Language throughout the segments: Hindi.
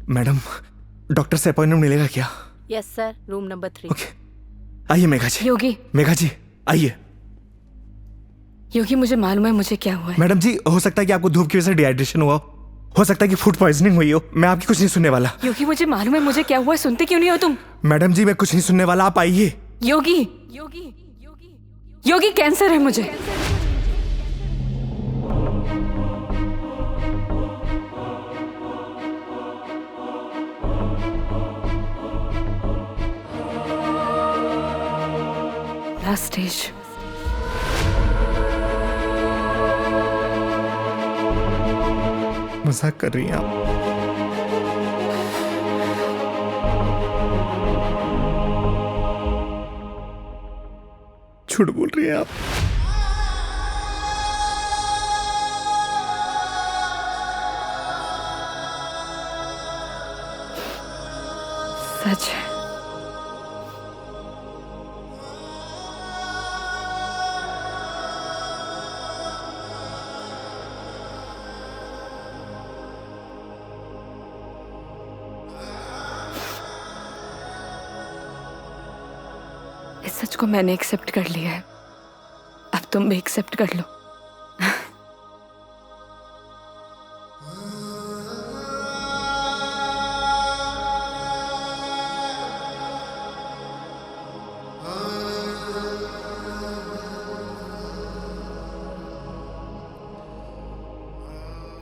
मैडम, डॉक्टर से अपॉइंटमेंट मिलेगा क्या? Yes sir, room number 3। Okay, आइए मेघा जी। योगी, मेघा जी आइए। योगी मुझे मालूम है मुझे क्या हुआ है। मैडम जी, हो सकता है कि आपको धूप की वजह से डिहाइड्रेशन हुआ हो सकता है कि फूड पॉइजनिंग हुई हो। मैं आपकी कुछ नहीं सुनने वाला। योगी मुझे मालूम है मुझे क्या हुआ है, सुनते क्यों नहीं हो तुम? मैडम जी, मैं कुछ नहीं सुनने वाला, आप आइए। योगी, योगी, योगी कैंसर है मुझे। Last stage. मजाक कर रही हैं आप? झूठ बोल रही हैं आप? सच है। इस सच को मैंने एक्सेप्ट कर लिया है, अब तुम भी एक्सेप्ट कर लो।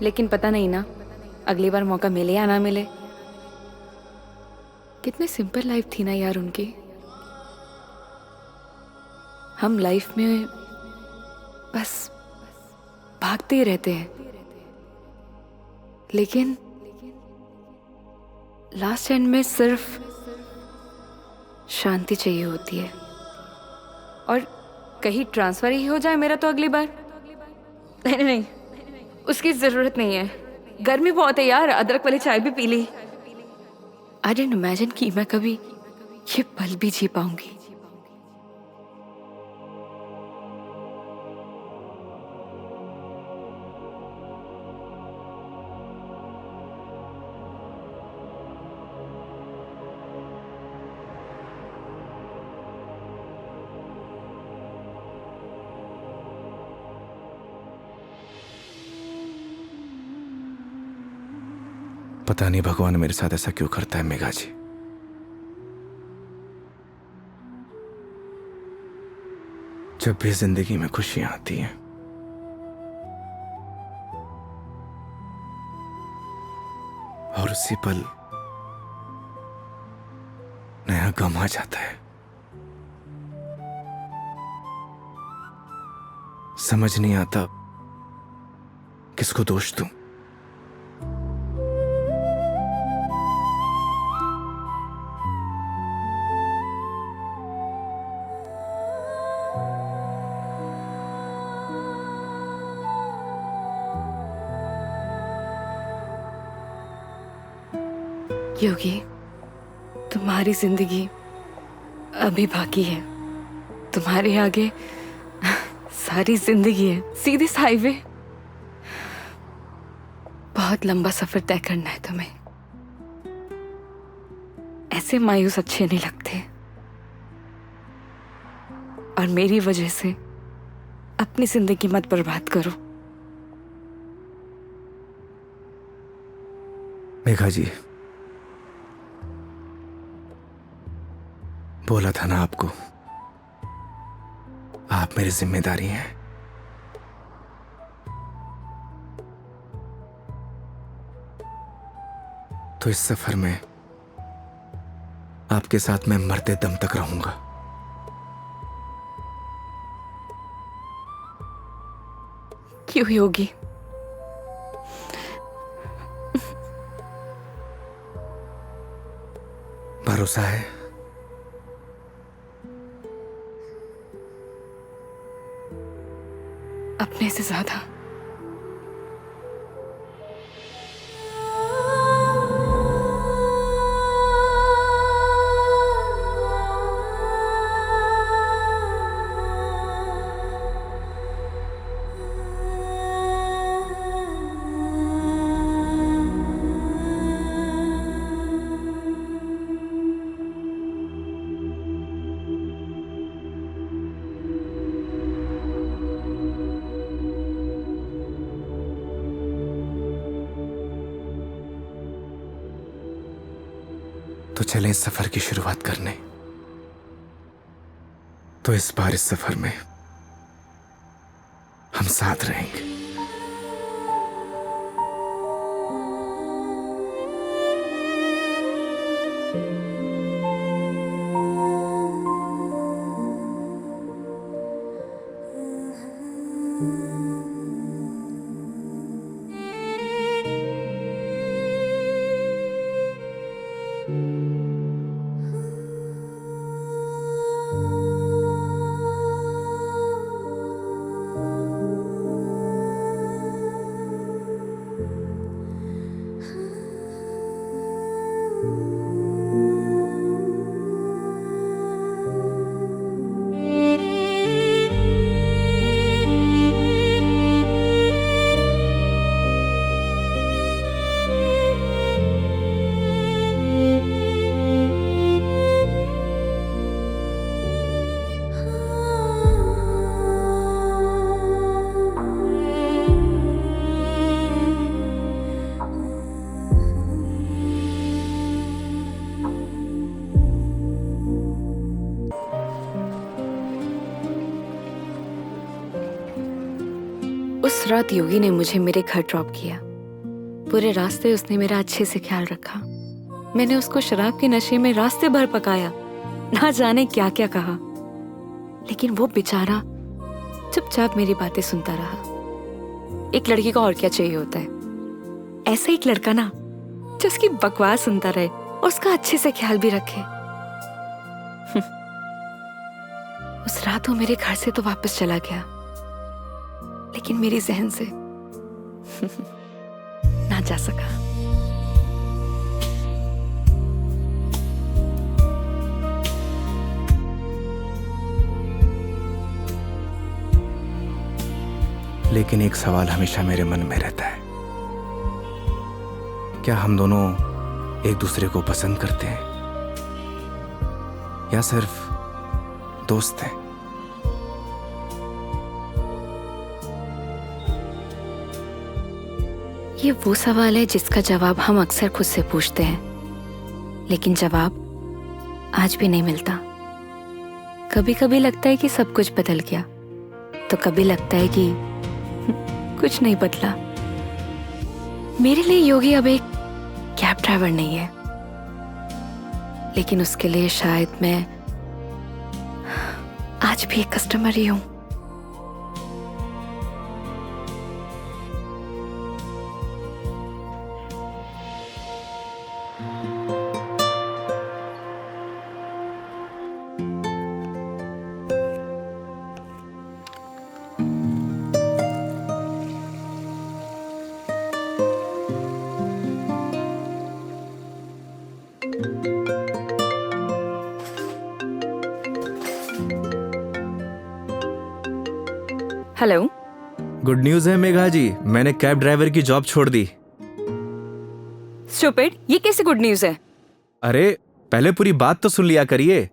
लेकिन पता नहीं ना अगली बार मौका मिले या ना मिले। कितनी सिंपल लाइफ थी ना यार उनकी। हम लाइफ में बस भागते ही रहते हैं, लेकिन लास्ट एंड में सिर्फ शांति चाहिए होती है। और कहीं ट्रांसफर ही हो जाए मेरा तो अगली बार। नहीं नहीं नहीं, उसकी जरूरत नहीं है। गर्मी बहुत है यार, अदरक वाली चाय भी पी ली। आई डिडंट इमेजिन कि मैं कभी ये पल भी जी पाऊंगी। पता नहीं भगवान मेरे साथ ऐसा क्यों करता है मेघा जी। जब भी जिंदगी में खुशियां आती हैं, और उसी पल नया गम आ जाता है। समझ नहीं आता किसको दोष दूं। योगी, तुम्हारी जिंदगी अभी बाकी है। तुम्हारे आगे सारी जिंदगी है, सीधे हाईवे। बहुत लंबा सफर तय करना है तुम्हें। ऐसे मायूस अच्छे नहीं लगते। और मेरी वजह से अपनी जिंदगी मत बर्बाद करो। मेघा जी, बोला था ना आपको, आप मेरी जिम्मेदारी हैं। तो इस सफर में आपके साथ मैं मरते दम तक रहूंगा। क्यों योगी? भरोसा है? अपने से ज्यादा। तो चलें इस सफर की शुरुआत करने। तो इस बार इस सफर में हम साथ रहेंगे। उस रात योगी ने मुझे मेरे घर ड्रॉप किया। पूरे रास्ते उसने मेरा अच्छे से ख्याल रखा। मैंने उसको शराब के नशे में रास्ते भर पकाया, ना जाने क्या क्या कहा, लेकिन वो बेचारा चुपचाप मेरी बातें सुनता रहा। एक लड़की को और क्या चाहिए होता है? ऐसा एक लड़का ना जो उसकी बकवास सुनता रहे और उसका अच्छे से ख्याल भी रखे। उस रात वो मेरे घर से तो वापस चला गया, लेकिन मेरी जहन से ना जा सका। लेकिन एक सवाल हमेशा मेरे मन में रहता है, क्या हम दोनों एक दूसरे को पसंद करते हैं या सिर्फ दोस्त हैं? ये वो सवाल है जिसका जवाब हम अक्सर खुद से पूछते हैं, लेकिन जवाब आज भी नहीं मिलता। कभी कभी लगता है कि सब कुछ बदल गया, तो कभी लगता है कि कुछ नहीं बदला। मेरे लिए योगी अब एक कैब ड्राइवर नहीं है, लेकिन उसके लिए शायद मैं आज भी एक कस्टमर ही हूं। हेलो। गुड न्यूज है मेघा जी, मैंने कैब ड्राइवर की जॉब छोड़ दी। स्टूपिड, ये कैसे गुड न्यूज है? अरे पहले पूरी बात तो सुन लिया करिए।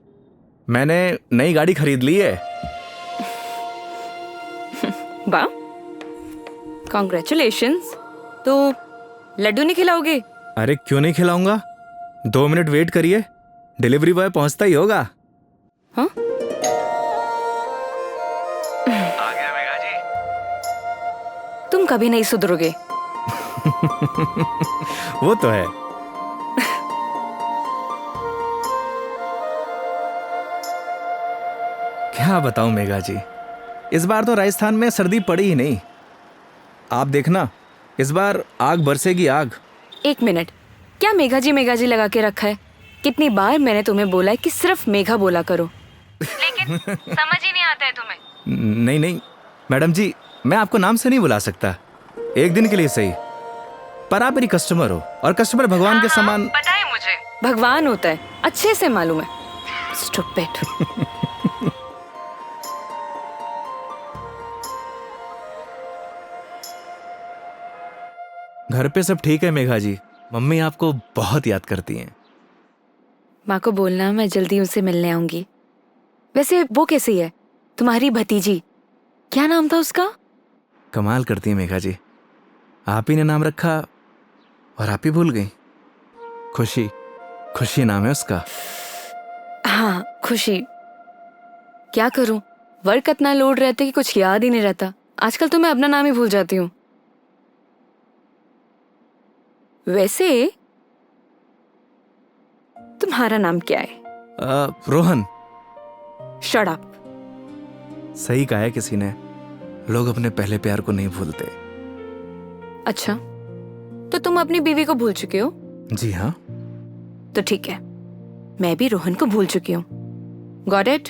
मैंने नई गाड़ी खरीद ली है। वाह, कॉन्ग्रेचुलेशंस। तो लड्डू नहीं खिलाओगे? अरे क्यों नहीं खिलाऊंगा, 2 मिनट वेट करिए, डिलीवरी बॉय पहुंचता ही होगा। हाँ? आ गया मेघा जी। तुम कभी नहीं सुधरोगे। वो तो है। क्या बताऊं मेघा जी, इस बार तो राजस्थान में सर्दी पड़ी ही नहीं। आप देखना, इस बार आग बरसेगी आग। एक मिनट, क्या मेघा जी लगा के रखा है? कितनी बार मैंने तुम्हें बोला है कि सिर्फ मेघा बोला करो, लेकिन समझ ही नहीं आता है तुम्हें। नहीं नहीं मैडम जी, मैं आपको नाम से नहीं बुला सकता, एक दिन के लिए सही, पर आप मेरी कस्टमर हो और कस्टमर भगवान के समान। पता है मुझे भगवान होता है, अच्छे से मालूम है। स्टूपिड। घर पे सब ठीक है मेघा जी, मम्मी आपको बहुत याद करती हैं। माँ को बोलना मैं जल्दी उनसे मिलने आऊंगी। वैसे वो कैसी है, तुम्हारी भतीजी? क्या नाम था उसका? कमाल करती हैं मेघा जी, आप ही ने नाम रखा और आप ही भूल गई। खुशी, खुशी नाम है उसका। हाँ, खुशी। क्या करूं, वर्क इतना लोड रहता है कि कुछ याद ही नहीं रहता। आजकल तो मैं अपना नाम ही भूल जाती हूँ। वैसे तुम्हारा नाम क्या है? रोहन। Shut up. सही कहा है किसी ने, लोग अपने पहले प्यार को नहीं भूलते। अच्छा, तो तुम अपनी बीवी को भूल चुके हो? जी हाँ। तो ठीक है, मैं भी रोहन को भूल चुकी हूँ। Got it?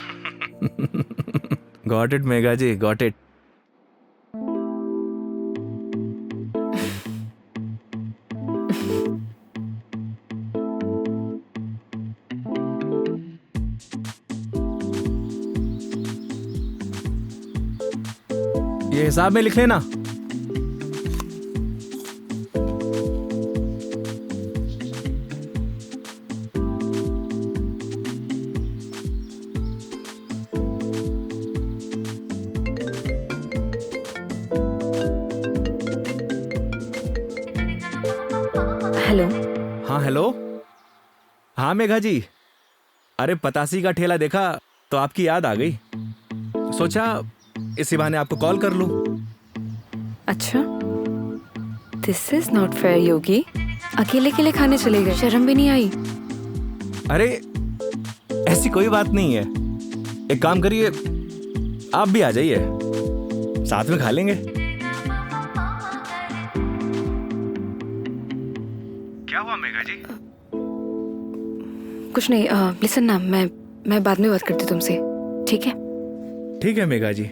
Got it Megha ji, got it. ये हिसाब में लिख लेना। हेलो। हाँ हेलो। हाँ मेघा जी, अरे पतासी का ठेला देखा तो आपकी याद आ गई, सोचा इसी बहाने आपको कॉल कर लूं। अच्छा, दिस इज नॉट फेयर योगी। अकेले अकेले खाने चले गए, शर्म भी नहीं आई? अरे ऐसी कोई बात नहीं है, एक काम करिए आप भी आ जाइए, साथ में खा लेंगे। क्या हुआ मेघा जी? कुछ नहीं। लिसन ना, मैं बाद में बात करती हूँ तुमसे, ठीक है? ठीक है मेघा जी।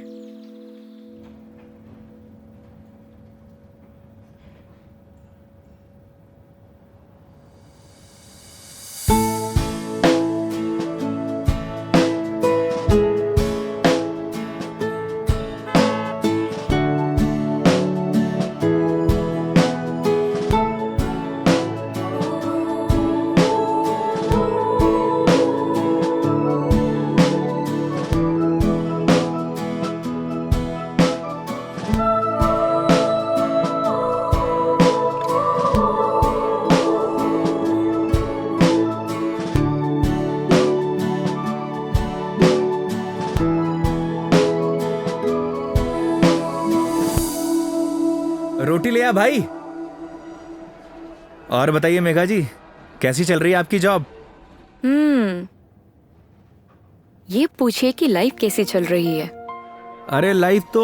रोटी ले आ भाई। और बताइए मेघा जी, कैसी चल रही है आपकी जॉब? ये पूछिए कि लाइफ कैसी चल रही है। अरे लाइफ तो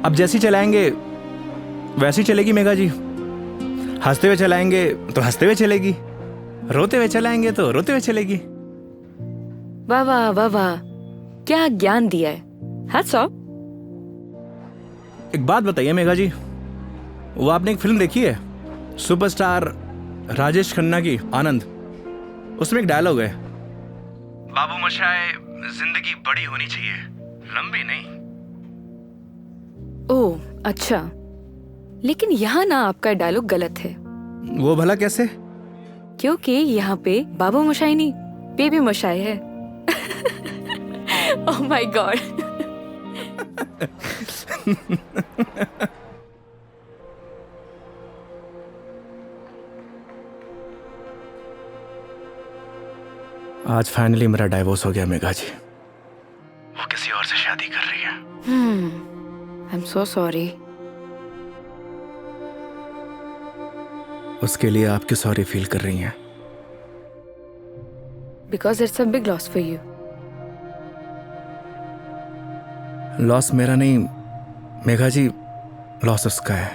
अब जैसी चलाएंगे वैसी चलेगी मेघा जी। हंसते हुए चलाएंगे तो हंसते हुए चलेगी, रोते हुए चलाएंगे तो रोते हुए चलेगी। वाह वाह वाह वाह, क्या ज्ञान दिया है। Hats off. एक बात बताइए मेघा जी, वो आपने एक फिल्म देखी है सुपरस्टार राजेश खन्ना की, आनंद? उसमें एक डायलॉग है, बाबू मोशाय जिंदगी बड़ी होनी चाहिए, लंबी नहीं। ओह अच्छा, लेकिन यहाँ ना आपका डायलॉग गलत है। वो भला कैसे? क्योंकि यहाँ पे बाबू मोशाई नहीं, बेबी मोशाई है। Oh my God. आज फाइनली मेरा डाइवोर्स हो गया मेघा जी। वो किसी और से शादी कर रही है। I am so sorry. उसके लिए आप क्यों सॉरी फील कर रही हैं? Because it's a big loss for you. Loss मेरा नहीं मेघा जी, लॉस उसका है,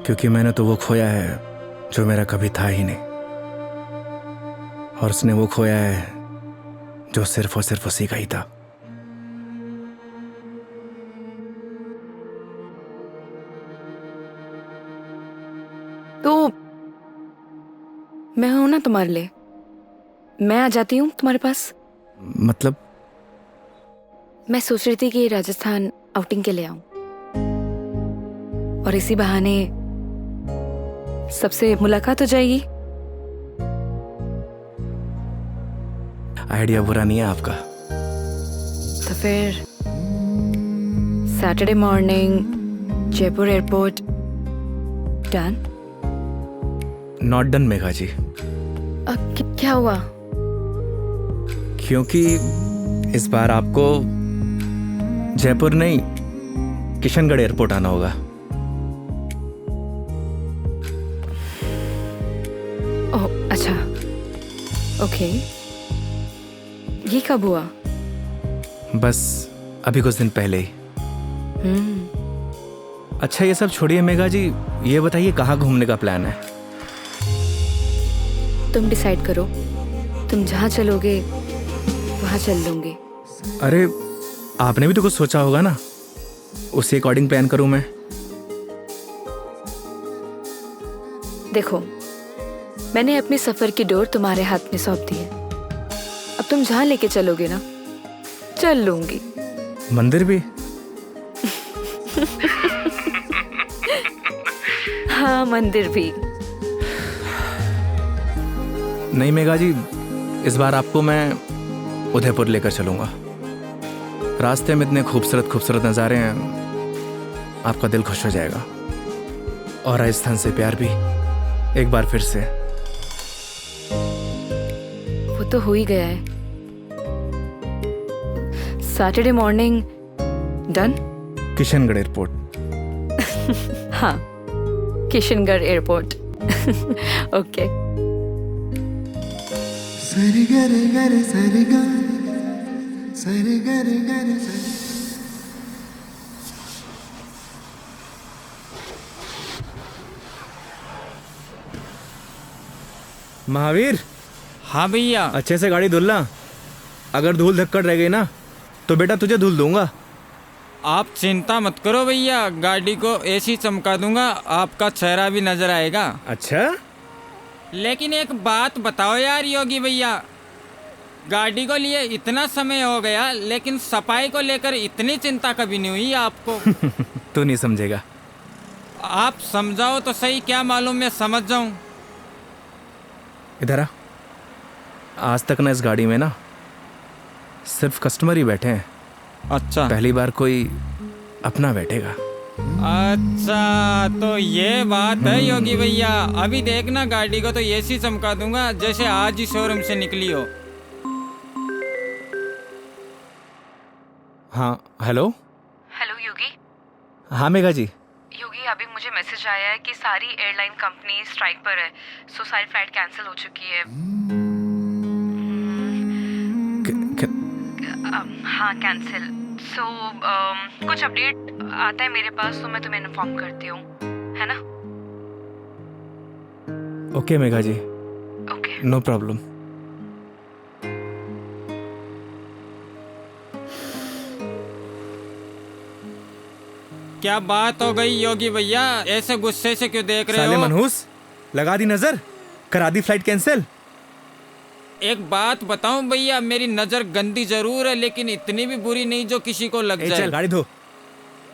क्योंकि मैंने तो वो खोया है जो मेरा कभी था ही नहीं, और उसने वो खोया है जो सिर्फ और सिर्फ उसी का ही था। तो मैं हूं ना तुम्हारे लिए, मैं आ जाती हूँ तुम्हारे पास। मतलब? मैं सोच रही थी कि राजस्थान आउटिंग के लिए आऊं, और इसी बहाने सबसे मुलाकात हो जाएगी। आइडिया बुरा नहीं है आपका। तो फिर Saturday morning Jaipur airport, done? Not done Megha ji, क्या हुआ? क्योंकि इस बार आपको जयपुर नहीं किशनगढ़ एयरपोर्ट आना होगा। ओह अच्छा, ओके। ये कब हुआ? बस अभी कुछ दिन पहले ही। अच्छा ये सब छोड़िए मेघा जी, ये बताइए कहाँ घूमने का प्लान है? तुम डिसाइड करो, तुम जहाँ चलोगे वहाँ चल लूंगी। अरे आपने भी तो कुछ सोचा होगा ना, उसी अकॉर्डिंग प्लान करूं मैं। देखो, मैंने अपने सफर की डोर तुम्हारे हाथ में सौंप दी है। अब तुम जहाँ लेके चलोगे ना, चल लूंगी। मंदिर भी? हाँ, मंदिर भी। नहीं मेघा जी, इस बार आपको मैं उदयपुर लेकर चलूंगा। रास्ते में इतने खूबसूरत खूबसूरत नज़ारे हैं, आपका दिल खुश हो जाएगा। और राजस्थान से प्यार भी एक बार फिर से। वो तो हो ही गया है। Saturday morning done. Kishangarh airport. हाँ, किशनगढ़ एयरपोर्ट। ओके। सरी गरे गरे सरी गा सरी गरे गरे सरी। महावीर, हाँ भैया। अच्छे से गाड़ी धुलना। अगर धूल धक्कड़ रह गई ना तो बेटा तुझे धुल दूंगा। आप चिंता मत करो भैया, गाड़ी को ऐसी चमका दूंगा आपका चेहरा भी नजर आएगा। अच्छा? लेकिन एक बात बताओ यार योगी भैया, गाड़ी को लिए इतना समय हो गया लेकिन सफाई को लेकर इतनी चिंता कभी नहीं हुई आपको। तू नहीं समझेगा। आप समझाओ तो सही, क्या मालूम मैं समझ जाऊं। इधर आ। आज तक ना इस गाड़ी में ना सिर्फ कस्टमर ही बैठे हैं। अच्छा। पहली बार कोई अपना बैठेगा। अच्छा तो ये बात है योगी भैया। अभी देखना गाड़ी को तो ऐसी चमका दूंगा जैसे आज ही शोरूम से निकली हो। हाँ हेलो। हेलो योगी। हाँ मेघा जी। योगी, अभी मुझे मैसेज आया है कि सारी एयरलाइन कंपनी स्ट्राइक पर है, सो सारी फ्लाइट कैंसिल हो चुकी है। हाँ, कैंसिल। सो कुछ अपडेट आता है मेरे पास तो मैं तुम्हें इन्फॉर्म करती हूँ, है ना? Okay Megha ji, okay. No problem. क्या बात हो गई योगी भैया, ऐसे गुस्से से क्यों देख रहे साले हो? मनहूस, लगा दी नजर, करा दी फ्लाइट कैंसिल। एक बात बताऊं भैया, मेरी नजर गंदी जरूर है लेकिन इतनी भी बुरी नहीं जो किसी को लग जाए। चल गाड़ी धो।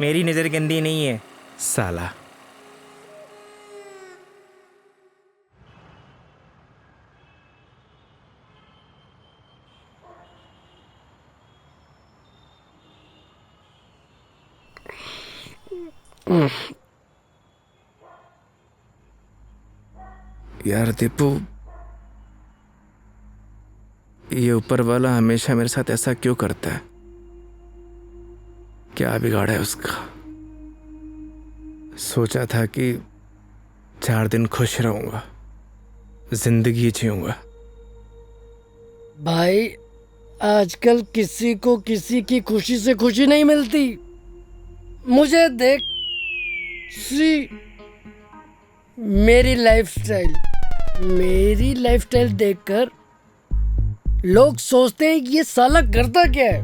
मेरी नजर गंदी नहीं है साला। यार दीपू, ये ऊपर वाला हमेशा मेरे साथ ऐसा क्यों करता है? क्या बिगाड़ा है उसका? सोचा था कि 4 दिन खुश रहूंगा, जिंदगी जीऊंगा। भाई, आजकल किसी को किसी की खुशी से खुशी नहीं मिलती। मुझे देख, सी मेरी लाइफस्टाइल देखकर लोग सोचते हैं कि ये साला करता क्या है।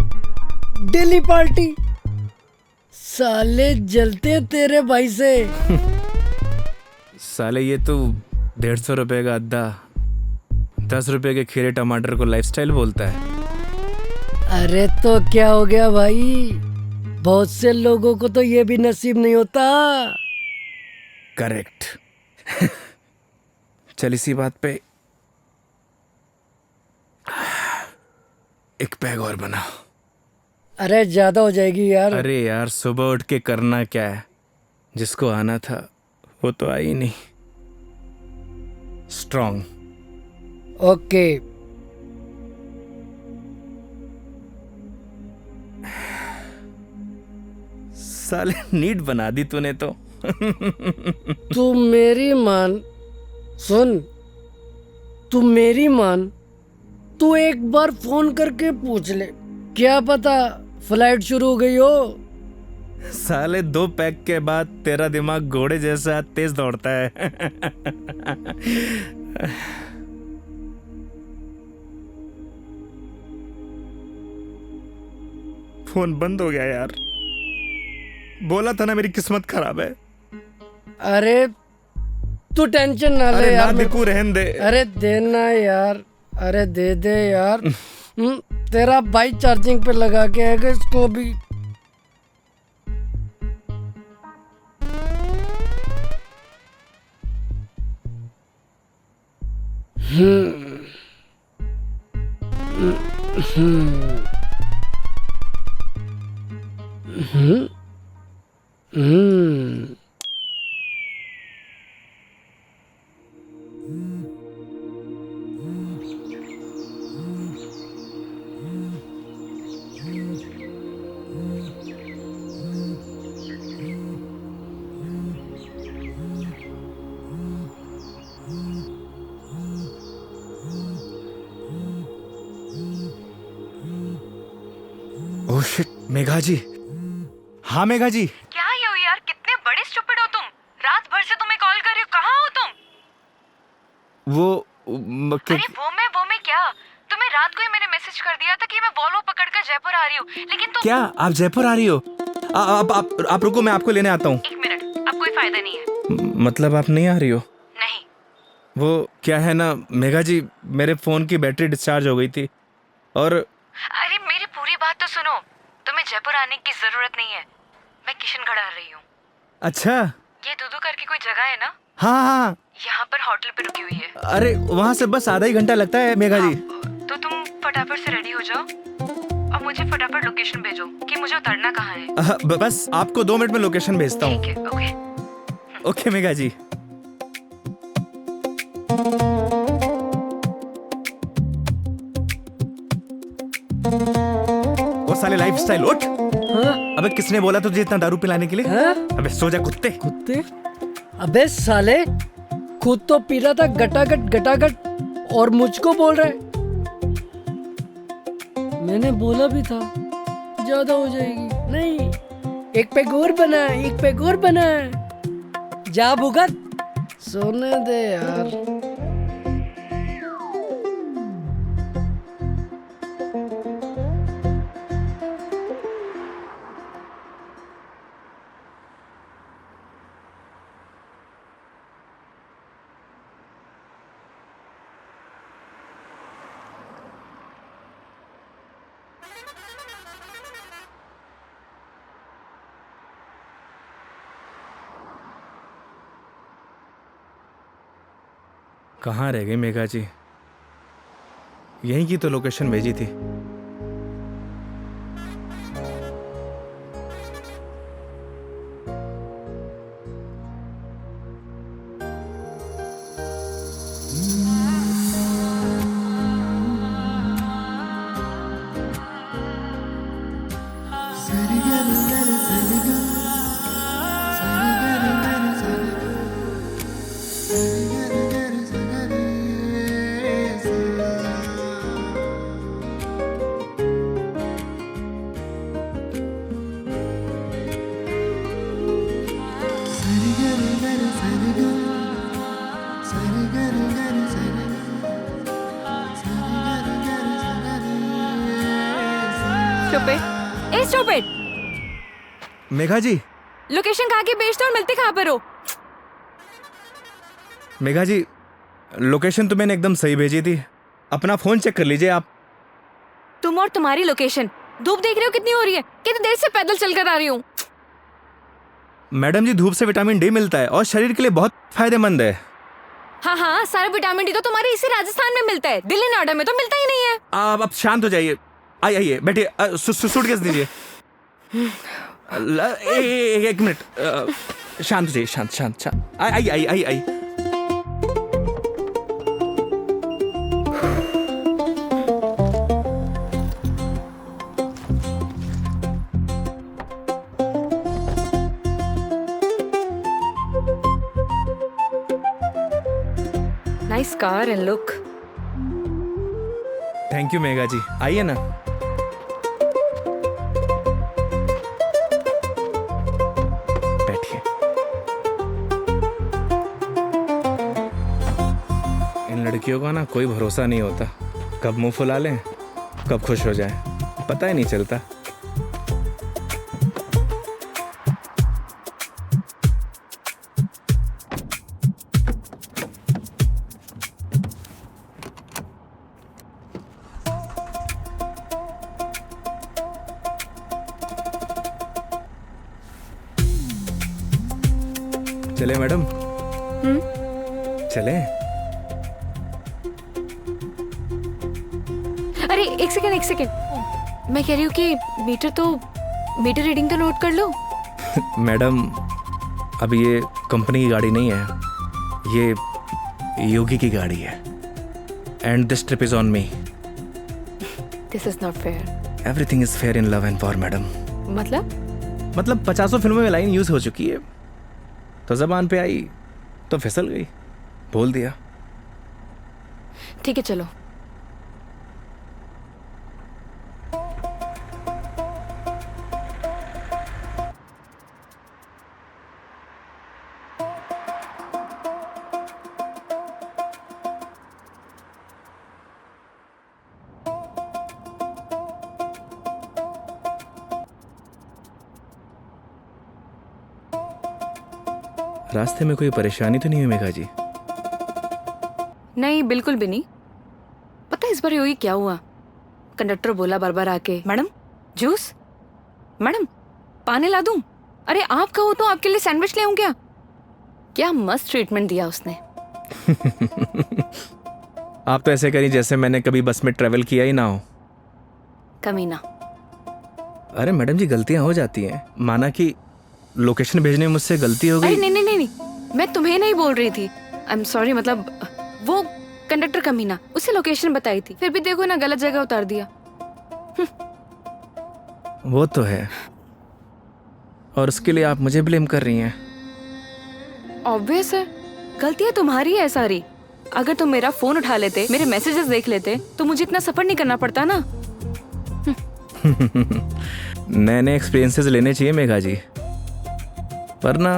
Daily party. साले जलते हैं तेरे भाई से। साले ये तो 150 रुपए का अद्दा 10 रुपए के खीरे टमाटर को लाइफस्टाइल बोलता है। अरे तो क्या हो गया भाई, बहुत से लोगों को तो ये भी नसीब नहीं होता। करेक्ट। चल इसी बात पे एक पैग और बना। अरे ज्यादा हो जाएगी यार। अरे यार, सुबह उठ के करना क्या है? जिसको आना था वो तो आई नहीं। स्ट्रांग। ओके। साले नीट बना दी तूने तो। तू मेरी मान, सुन, तू मेरी मान, तू एक बार फोन करके पूछ ले, क्या पता फ्लाइट शुरू हो गई हो। साले 2 पैक के बाद तेरा दिमाग घोड़े जैसा तेज दौड़ता है। फोन बंद हो गया यार। बोला था ना मेरी किस्मत खराब है। अरे तू टेंशन ना ले अरे ना यार। दिकू रहन दे। अरे देना यार, अरे दे दे यार। तेरा भाई चार्जिंग पे लगा के आएगा इसको भी। ओह शिट, मेघा जी। हाँ मेघा जी। क्या ये हो यार, कितने बड़े स्टूपिड हो तुम। रात भर से तुम्हें कॉल कर रही हूँ, कहाँ हो तुम? अरे वो मैं क्या, तुम्हें रात को ही मैंने मैसेज कर दिया था कि मैं वॉल्वो पकड़कर जयपुर आ रही हूँ, लेकिन तुम। क्या आप जयपुर आ रही हो? आप रुको, मैं आपको लेने आता हूँ। 1 मिनट, अब कोई फायदा नहीं है। मतलब आप नहीं आ रही हो? नहीं। वो क्या है ना मेघा जी, मेरे फोन की बैटरी डिस्चार्ज हो गई थी और। अरे मेरी पूरी बात तो सुनो, तुम्हें जयपुर आने की जरूरत नहीं है, मैं किशनगढ़ आ रही हूँ। अच्छा। ये दूधू करके कोई जगह है ना, हाँ हाँ। यहाँ पर होटल पे रुकी हुई है। अरे वहाँ से बस आधा ही घंटा लगता है मेघा जी। तो तुम फटाफट से रेडी हो जाओ और मुझे फटाफट लोकेशन भेजो कि मुझे उतरना कहाँ है। बस आपको 2 मिनट में लोकेशन भेजता हूँ। ठीक है, ओके। ओके मेघा जी। वो साले लाइफस्टाइल उठ। हाँ? अबे किसने बोला तुझे इतना दारू पिलाने के लिए? हाँ? अबे सो जा कुत्ते। कुत्ते? अबे साले, खुद तो पी रहा था गटागट गटागट और मुझको बोल रहा है। मैंने बोला भी था ज्यादा हो जाएगी। नहीं, एक पैक और बना, एक पैक और बना। जा भुगत, सोने दे यार। कहाँ रह गई मेघा जी? यहीं की तो लोकेशन भेजी थी। स्टूपिड। मेघा जी। लोकेशन कहाँ की भेजते हो और मिलते कहाँ पर हो? मेघा जी, लोकेशन तो मैंने एकदम सही भेजी थी। अपना फोन चेक कर लीजिए आप। तुम और तुम्हारी लोकेशन। धूप देख रहे हो कितनी हो रही है? कितनी देर से पैदल चलकर आ रही हूँ। मैडम जी, धूप से विटामिन डी मिलता है और शरीर के लिए बहुत फायदेमंद है। हाँ हाँ, सारा विटामिन डी तो तुम्हारे इसी राजस्थान में मिलता है, दिल्ली नोएडा में तो मिलता ही नहीं है। आप शांत हो जाइए। आइए बैठिए। सूटकेस दीजिए। एक मिनट। शांत हो जाइए, शांत शांत शांत। आइए आइए आइए आइए। Nice car and look. Thank you Megha ji, आइए ना। बैठिए। इन लड़कियों का ना कोई भरोसा नहीं होता, कब मुंह फुला लें कब खुश हो जाए, पता ही नहीं चलता। चले मैडम? चले? अरे एक सेकेंड, मैं कह रही हूँ कि मीटर रीडिंग तो नोट कर लो। मैडम अब ये कंपनी की गाड़ी नहीं है, ये योगी की गाड़ी है। And this trip is on me. This is not fair. Everything is fair in love and war madam. मतलब 50 फिल्मों में लाइन यूज हो चुकी है, तो जबान पे आई तो फिसल गई, बोल दिया। ठीक है चलो। रास्ते में कोई परेशानी तो नहीं हुई मेघा जी? नहीं बिल्कुल भी नहीं। पता है इस बार योगी क्या हुआ? कंडक्टर बोला बार बार आके, मैडम जूस, मैडम पानी ला दूं? अरे आप कहो तो आपके लिए सैंडविच ले आऊं क्या? क्या मस्त ट्रीटमेंट दिया उसने। आप तो ऐसे करी जैसे मैंने कभी बस में ट्रेवल किया ही ना हो। कमीना। अरे मैडम जी गलतियां हो जाती हैं, माना कि लोकेशन भेजने में मुझसे गलती हो अरे गई। नहीं, मैं तुम्हें नहीं बोल रही थी। आई एम सॉरी, मतलब वो कंडक्टर कमीना, उसे लोकेशन बताई थी, फिर भी देखो ना गलत जगह उतार दिया। वो तो है, और उसके लिए आप मुझे ब्लेम कर रही हैं। ऑब्वियस है, गलतियां तुम्हारी है सारी। अगर तुम मेरा फोन उठा लेते, मेरे मैसेजेस देख लेते, तो मुझे इतना सफर नहीं करना पड़ता ना। नए नए एक्सपीरियंसेस लेने चाहिए मेघा जी, वरना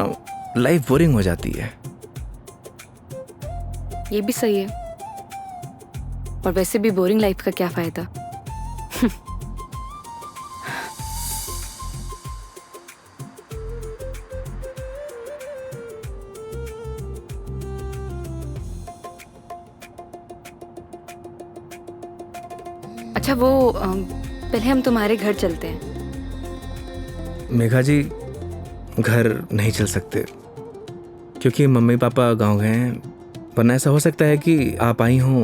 लाइफ बोरिंग हो जाती है। ये भी सही है, और वैसे भी बोरिंग लाइफ का क्या फायदा। अच्छा वो पहले हम तुम्हारे घर चलते हैं। मेघा जी घर नहीं चल सकते, क्योंकि मम्मी पापा गांव गए हैं, वरना ऐसा हो सकता है कि आप आई हों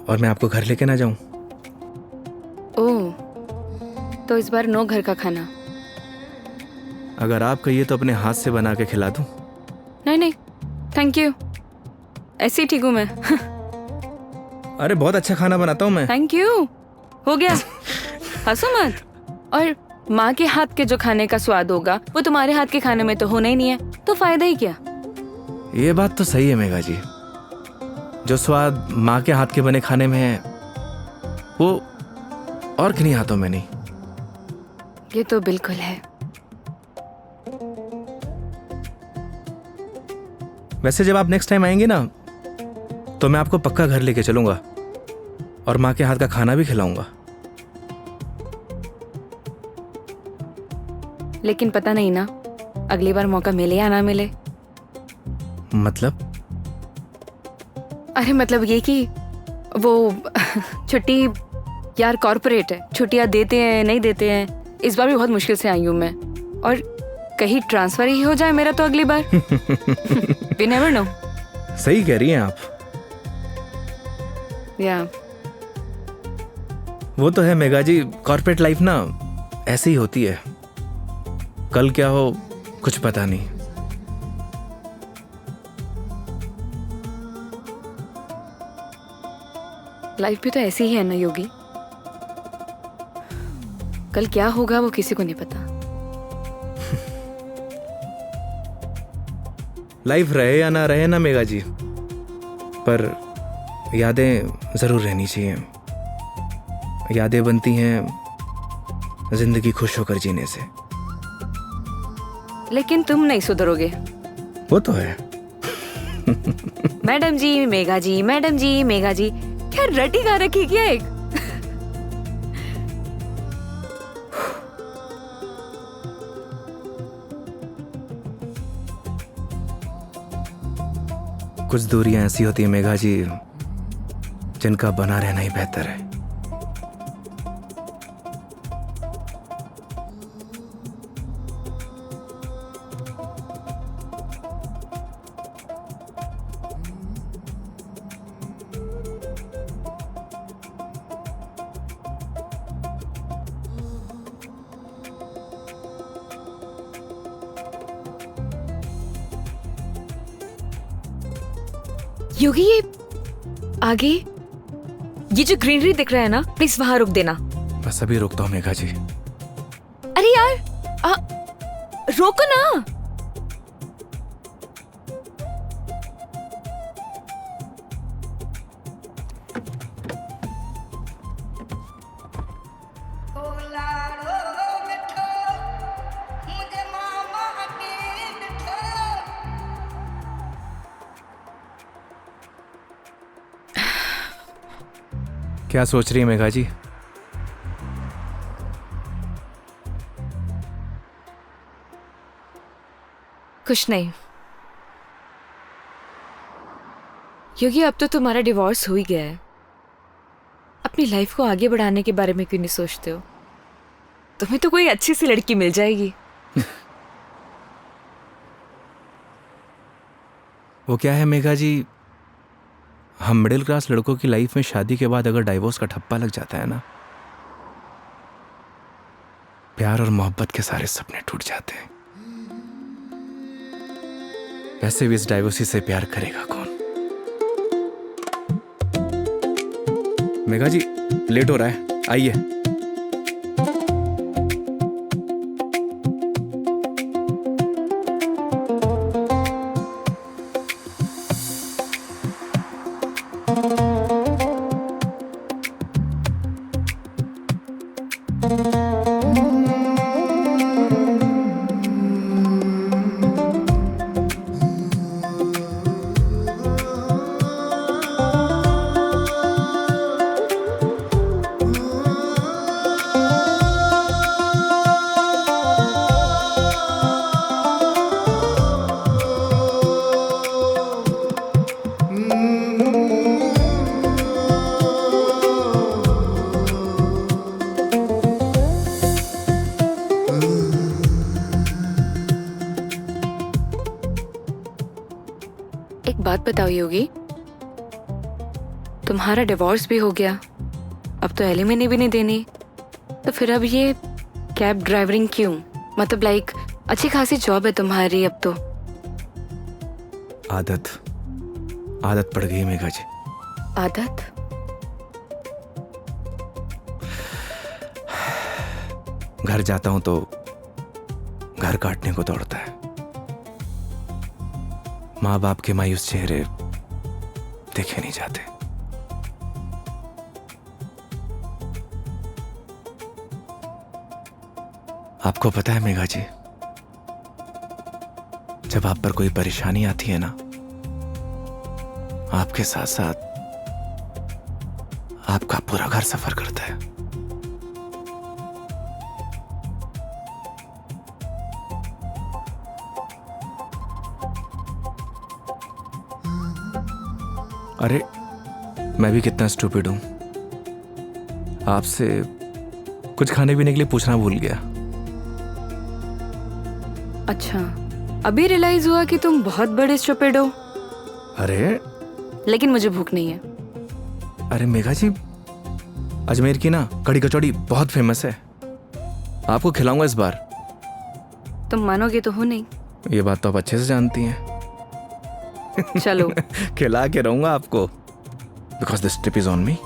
और मैं आपको घर लेके ना जाऊं। ओह, तो इस बार नो घर का खाना। अगर आप कहिए तो अपने हाथ से बना के खिला दूं। नहीं थैंक यू, ऐसे ही ठीक हूँ मैं। अरे बहुत अच्छा खाना बनाता हूं मैं। थैंक यू, हो गया। हंसो मत। और माँ के हाथ के जो खाने का स्वाद होगा वो तुम्हारे हाथ के खाने में तो होना ही नहीं है, तो फायदा ही क्या। ये बात तो सही है मेघा जी, जो स्वाद माँ के हाथ के बने खाने में है वो और किन्हीं हाथों में नहीं। ये तो बिल्कुल है। वैसे जब आप नेक्स्ट टाइम आएंगे ना, तो मैं आपको पक्का घर लेके चलूंगा और माँ के हाथ का खाना भी खिलाऊंगा। लेकिन पता नहीं ना, अगली बार मौका मिले या ना मिले। मतलब? अरे मतलब ये कि वो छुट्टी यार कॉर्पोरेट है, छुट्टियां देते हैं नहीं देते हैं। इस बार भी बहुत मुश्किल से आई हूँ मैं, और कहीं ट्रांसफर ही हो जाए मेरा तो अगली बार। We never know। सही कह रही हैं आप। या वो तो है मेघा जी, कॉर्पोरेट लाइफ ना ऐसे ही होती है, कल क्या हो कुछ पता नहीं। लाइफ भी तो ऐसी ही है ना योगी, कल क्या होगा वो किसी को नहीं पता। लाइफ रहे या ना रहे ना मेघा जी, पर यादें ज़रूर रहनी चाहिए। यादें बनती हैं जिंदगी खुश होकर जीने से। लेकिन तुम नहीं सुधरोगे। वो तो है। मैडम जी मेघा जी, मैडम जी मेघा जी, क्या रटी गा रखी क्या एक? कुछ दूरियां ऐसी होती है मेघा जी जिनका बना रहना ही बेहतर है। योगी ये आगे ये जो ग्रीनरी दिख रहा है ना, प्लीज वहां रुक देना। बस अभी रुकता हूँ मेघा जी। अरे यार रोको ना। क्या सोच रही है मेघा जी? कुछ नहीं योगी, अब तो तुम्हारा डिवोर्स हो ही गया है। अपनी लाइफ को आगे बढ़ाने के बारे में क्यों नहीं सोचते हो? तुम्हें तो कोई अच्छी सी लड़की मिल जाएगी। वो क्या है मेघा जी, हम मिडिल क्लास लड़कों की लाइफ में शादी के बाद अगर डाइवोर्स का ठप्पा लग जाता है ना, प्यार और मोहब्बत के सारे सपने टूट जाते हैं। वैसे भी इस डाइवोर्सी से प्यार करेगा कौन? मेघा जी लेट हो रहा है, आइए। एक बात बताओ योगी, तुम्हारा डिवोर्स भी हो गया, अब तो एलिमनी भी नहीं देनी, तो फिर अब ये कैब ड्राइवरिंग क्यों? मतलब लाइक अच्छी खासी जॉब है तुम्हारी अब तो। आदत पड़ गई मेघा जी। आदत? घर जाता हूं तो घर काटने को दौड़ता है। माँ बाप के मायूस चेहरे देखे नहीं जाते। आपको पता है मेघा जी, जब आप पर कोई परेशानी आती है ना, आपके साथ साथ आपका पूरा घर सफर करता है। अरे मैं भी कितना स्टूपिड हूं, आपसे कुछ खाने पीने के लिए पूछना भूल गया। अच्छा, अभी रियलाइज हुआ कि तुम बहुत बड़े स्टूपिड हो। अरे लेकिन मुझे भूख नहीं है। अरे मेघा जी, अजमेर की ना कड़ी कचौड़ी बहुत फेमस है, आपको खिलाऊंगा इस बार। तुम मानोगे तो हो नहीं। ये बात तो आप अच्छे से जानती हैं। चलो। खिला के रहूंगा आपको, because this trip is on me,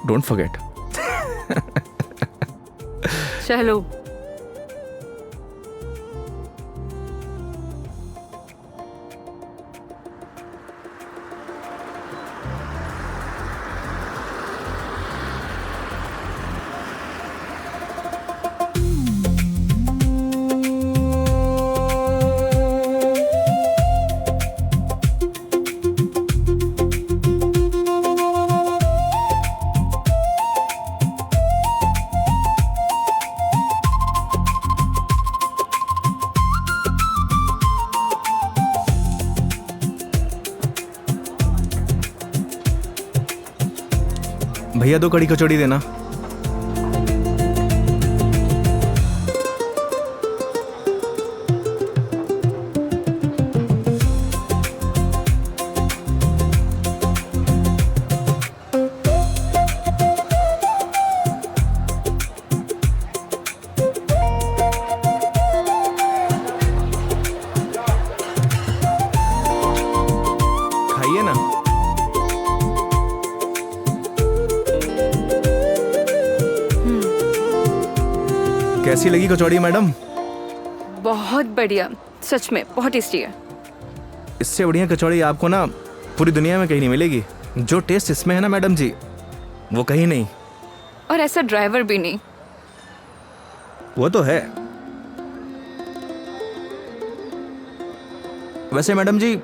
don't forget. चलो। भैया 2 कड़ी कचौड़ी देना। खाइए ना। कैसी लगी कचौड़ी मैडम? बहुत बढ़िया, सच में बहुत टेस्टी है। इससे बढ़िया कचौड़ी आपको ना पूरी दुनिया में कहीं नहीं मिलेगी। जो टेस्ट इसमें है ना मैडम जी, वो कहीं नहीं। और ऐसा ड्राइवर भी नहीं। वो तो है। वैसे मैडम जी,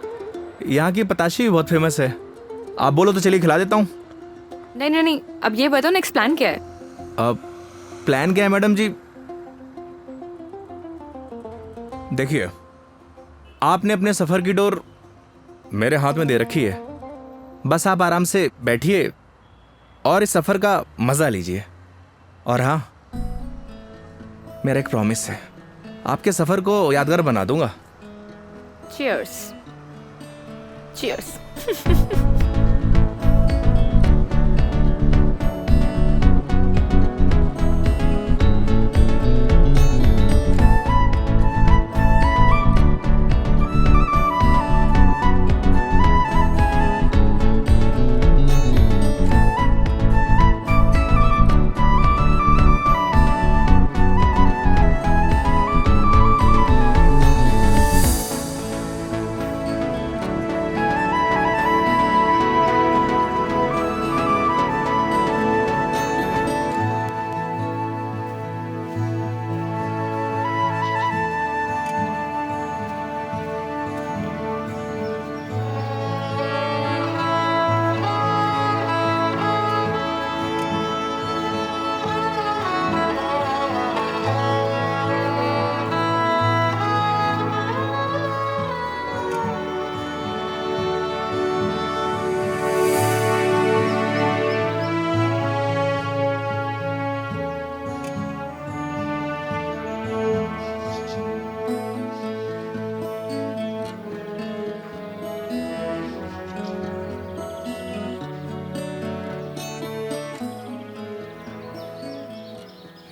यहाँ की पताशी भी बहुत फेमस है। आप बोलो तो चलिए खिला देता हूँ। नहीं नहीं नहीं, अब ये बताओ नेक्स्ट प्लान क्या है? अब प्लान क्या है मैडम जी? देखिए, आपने अपने सफर की डोर मेरे हाथ में दे रखी है। बस आप आराम से बैठिए और इस सफर का मजा लीजिए। और हाँ, मेरा एक प्रॉमिस है, आपके सफर को यादगार बना दूंगा। चीयर्स। चीयर्स।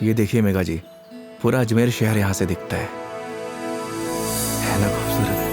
ये देखिए मेघा जी, पूरा अजमेर शहर यहाँ से दिखता है ना खूबसूरत?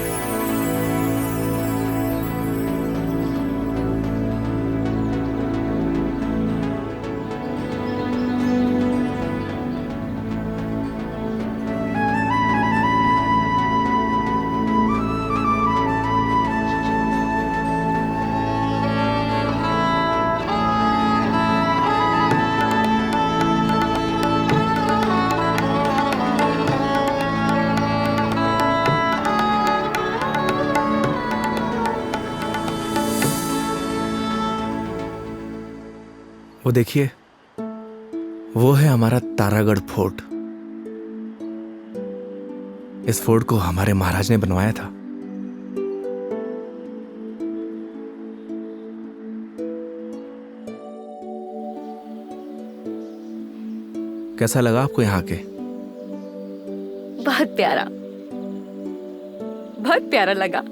वो देखिए, वो है हमारा तारागढ़ फोर्ट। इस फोर्ट को हमारे महाराज ने बनवाया था। कैसा लगा आपको यहाँ के? बहुत प्यारा, बहुत प्यारा लगा।